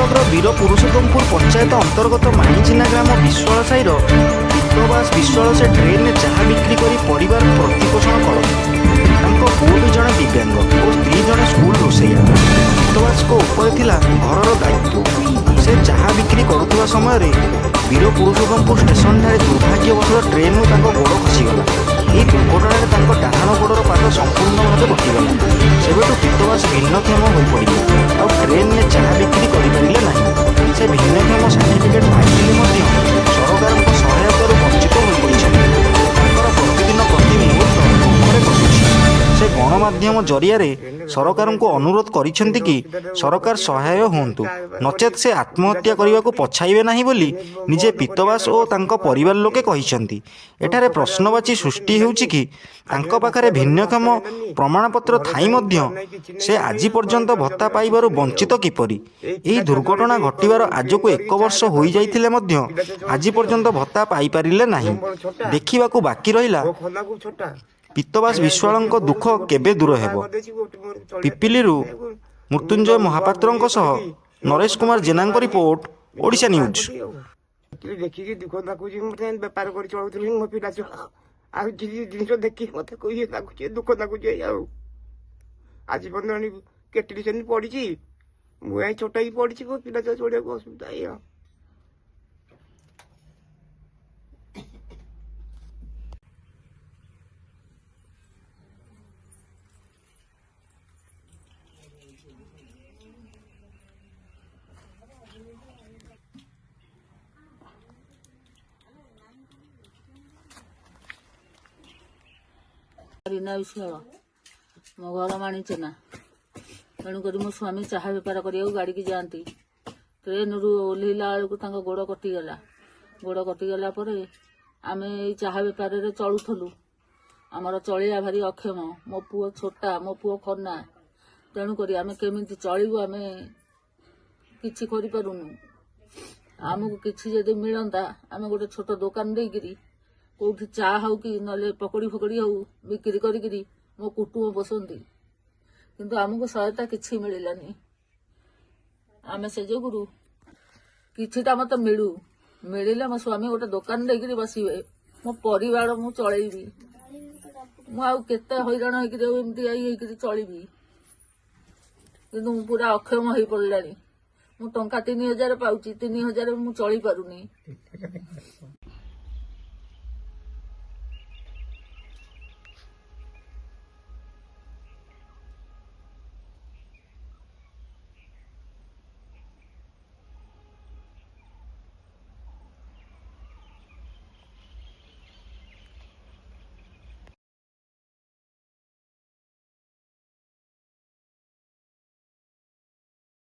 ବ୍ଲକର ବୀର ପୁରୁଷୋତ୍ତମପୁର ପଞ୍ଚାୟତ ଅନ୍ତର୍ଗତ ମାଣିଚିନା ଗ୍ରାମ ବିଶ୍ୱାଳ ସାହିର ପିତ୍ତବାସ ବିଶ୍ୱାଳ ସେ ଟ୍ରେନ୍ରେ ଚାହା ବିକ୍ରି କରି ପରିବାର ପ୍ରତିପୋଷଣ କରନ୍ତି। ତାଙ୍କ ପୁଅ ବି ଜଣେ ଦିବ୍ୟାଙ୍ଗ ଓ ସ୍ତ୍ରୀ ଜଣେ ସ୍କୁଲ ରୋଷେଇଆ। ପିତ୍ତବାସଙ୍କ ଉପରେ ଥିଲା ଘରର ଦାୟିତ୍ୱ। ସେ ଚାହା ବିକ୍ରି କରୁଥିବା ସମୟରେ ବୀର ପୁରୁଷୋତ୍ତମପୁର ଷ୍ଟେସନଠାରେ ଦୁର୍ଭାଗ୍ୟବଶତଃ ଟ୍ରେନ୍ରୁ ତାଙ୍କ ଗୋଡ଼ ଖସିଗଲା। ଏହି ଦୁର୍ଘଟଣାରେ ତାଙ୍କ ଡାହାଣ ଗୋଡ଼ର ପାଦ ସମ୍ପୂର୍ଣ୍ଣ ଭାବେ କଟିଗଲା। ସେବେଠୁ ପିତ୍ତବାସ ଭିନ୍ନକ୍ଷମ ହୋଇପଡ଼ିଲେ ଆଉ ଟ୍ରେନ୍ରେ ଚାହା ବିକ୍ରି କରିପାରିଲେ ନାହିଁ। ସେ ଭିନ୍ନକ୍ଷମ ସାର୍ଟିଫିକେଟ୍ ପାଇଥିଲେ ମଧ୍ୟ ସରକାରଙ୍କ ସହାୟତାରୁ ବଞ୍ଚିତ ହୋଇପଡ଼ିଛନ୍ତି। ତାଙ୍କର ପ୍ରତିଦିନ ପ୍ରତି ମୁହୂର୍ତ୍ତ ଦୁଃଖରେ କଟୁଛି। ସେ ଗଣମାଧ୍ୟମ ଜରିଆରେ ସରକାରଙ୍କୁ ଅନୁରୋଧ କରିଛନ୍ତି କି ସରକାର ସହାୟ ହୁଅନ୍ତୁ, ନଚେତ୍ ସେ ଆତ୍ମହତ୍ୟା କରିବାକୁ ପଛାଇବେ ନାହିଁ ବୋଲି ନିଜେ ପିତ୍ତବାସ ଓ ତାଙ୍କ ପରିବାର ଲୋକେ କହିଛନ୍ତି। ଏଠାରେ ପ୍ରଶ୍ନବାଚୀ ସୃଷ୍ଟି ହେଉଛି କି ତାଙ୍କ ପାଖରେ ଭିନ୍ନକ୍ଷମ ପ୍ରମାଣପତ୍ର ଥାଇ ମଧ୍ୟ ସେ ଆଜି ପର୍ଯ୍ୟନ୍ତ ଭତ୍ତା ପାଇବାରୁ ବଞ୍ଚିତ କିପରି? ଏହି ଦୁର୍ଘଟଣା ଘଟିବାର ଆଜକୁ 1 ବର୍ଷ ହୋଇଯାଇଥିଲେ ମଧ୍ୟ ଆଜି ପର୍ଯ୍ୟନ୍ତ ଭତ୍ତା ପାଇପାରିଲେ ନାହିଁ। ଦେଖିବାକୁ ବାକି ରହିଲା ପିତ୍ତବାସ ବିଶ୍ୱାଳଙ୍କ ଦୁଃଖ କେବେ ଦୂର ହେବ। ପିପିଲିରୁ ମୃତ୍ୟୁଞ୍ଜୟ ମହାପାତ୍ରଙ୍କ ସହ ନରେଶ କୁମାର ଜେନାଙ୍କ ରିପୋର୍ଟ, ଓଡ଼ିଶା ନ୍ୟୁଜ୍। ଦେଖିକି ଦୁଃଖ ଲାଗୁଛି। ମତେ ବେପାର କରି ଚଳୁଥିଲି ମୋ ପିଲା ଛୁଆ ଆଉ ଜିନିଷ ଦେଖିକି ମତେ ଇଏ ଲାଗୁଛି, ଦୁଃଖ ଲାଗୁଛି। ଆଉ ଆଜି ପର୍ଯ୍ୟନ୍ତ କେଟିଲି ସେମିତି ପଡ଼ିଛି, ମୁଁ ଏଇ ଛୋଟ ହେଇକି ପଡ଼ିଛି, ମୋ ପିଲା ଛୁଆ ଚଳିବାକୁ ଅସୁବିଧା। ଏଇ ଆଉ ରୀନା ବିଶ୍ୱାଳ, ମୋ ଘର ମାଣିଚିନା। ତେଣୁକରି ମୋ ସ୍ୱାମୀ ଚାହା ବେପାର କରିବାକୁ ଗାଡ଼ିକି ଯାଆନ୍ତି। ଟ୍ରେନ୍ରୁ ଓହ୍ଲେଇଲା ବେଳକୁ ତାଙ୍କ ଗୋଡ଼ କଟିଗଲା। ଗୋଡ଼ କଟିଗଲା ପରେ ଆମେ ଏଇ ଚାହା ବେପାରରେ ଚଳୁଥିଲୁ। ଆମର ଚଳିବା ଭାରି ଅକ୍ଷମ। ମୋ ପୁଅ ଛୋଟା, ମୋ ପୁଅ ଖନା। ତେଣୁକରି ଆମେ କେମିତି ଚଳିବୁ, ଆମେ କିଛି କରିପାରୁନୁ। ଆମକୁ କିଛି ଯଦି ମିଳନ୍ତା, ଆମେ ଗୋଟେ ଛୋଟ ଦୋକାନ ଦେଇକିରି କୋଉଠି ଚା ହଉ କି ନହେଲେ ପକୋଡ଼ି ଫକୋଡ଼ି ହଉ ବିକ୍ରି କରିକିରି ମୋ କୁଟୁମ୍ବ ପୋଷନ୍ତି। କିନ୍ତୁ ଆମକୁ ସହାୟତା କିଛି ମିଳିଲାନି। ଆମେ ସେ ଯୋଗୁରୁ କିଛିଟା ମତେ ମିଳିଲେ ମୋ ସ୍ୱାମୀ ଗୋଟେ ଦୋକାନ ଦେଇକିରି ବସିବେ, ମୋ ପରିବାର ମୁଁ ଚଳେଇବି। ମୁଁ ଆଉ କେତେ ହଇରାଣ ହେଇକିରି ଏମିତି ହେଇକିରି ଚଳିବି। କିନ୍ତୁ ମୁଁ ପୁରା ଅକ୍ଷମ ହେଇପଡ଼ିଲାଣି। ମୁଁ ଟଙ୍କା 3000 ପାଉଛି, 3000 ମୁଁ ଚଳିପାରୁନି।